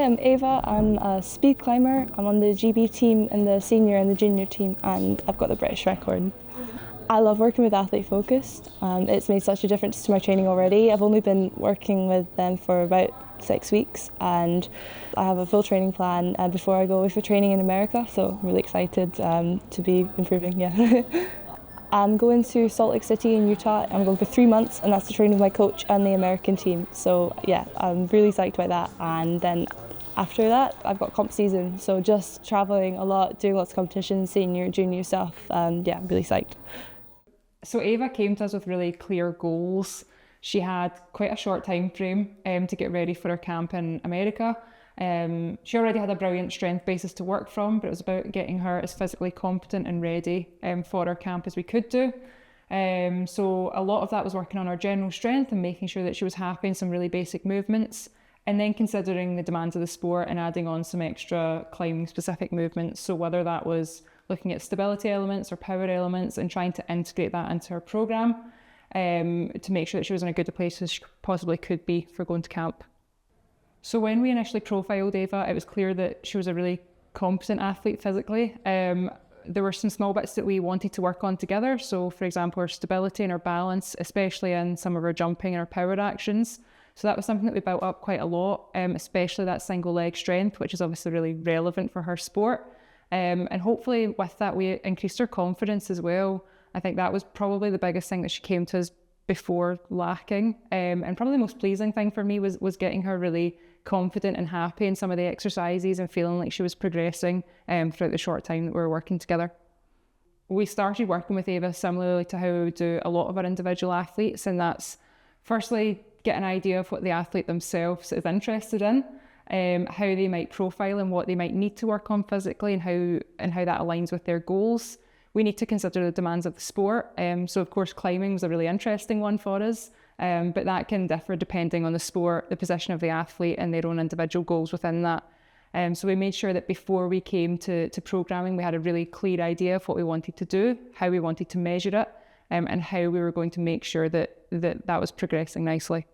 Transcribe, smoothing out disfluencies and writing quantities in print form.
I'm Ava. I'm a speed climber. I'm on the GB team and the senior and the junior team, and I've got the British record. I love working with Athlete Focused. It's made such a difference to my training already. I've only been working with them for about 6 weeks, and I have a full training plan before I go away for training in America, so I'm really excited to be improving. Yeah. I'm going to Salt Lake City in Utah. I'm going for 3 months, and that's to train with my coach and the American team. So yeah, I'm really psyched about that. And then after that, I've got comp season. So just traveling a lot, doing lots of competitions, senior, junior stuff. Yeah, I'm really psyched. So Ava came to us with really clear goals. She had quite a short time frame to get ready for her camp in America. She already had a brilliant strength basis to work from, but it was about getting her as physically competent and ready for her camp as we could do. So a lot of that was working on her general strength and making sure that she was happy in some really basic movements, and then considering the demands of the sport and adding on some extra climbing specific movements. So whether that was looking at stability elements or power elements and trying to integrate that into her programme to make sure that she was in a good place as she possibly could be for going to camp. So when we initially profiled Ava, it was clear that she was a really competent athlete physically. There were some small bits that we wanted to work on together. So for example, her stability and her balance, especially in some of her jumping and her power actions. So that was something that we built up quite a lot, especially that single leg strength, which is obviously really relevant for her sport. And hopefully with that, we increased her confidence as well. I think that was probably the biggest thing that she came to us before lacking. And probably the most pleasing thing for me was getting her really confident and happy in some of the exercises and feeling like she was progressing throughout the short time that we were working together. We started working with Ava similarly to how we would do a lot of our individual athletes, and that's firstly get an idea of what the athlete themselves is interested in, how they might profile and what they might need to work on physically, and how that aligns with their goals. We need to consider the demands of the sport. So of course climbing was a really interesting one for us, but that can differ depending on the sport, the position of the athlete and their own individual goals within that. So we made sure that before we came to programming, we had a really clear idea of what we wanted to do, how we wanted to measure it, and how we were going to make sure that was progressing nicely.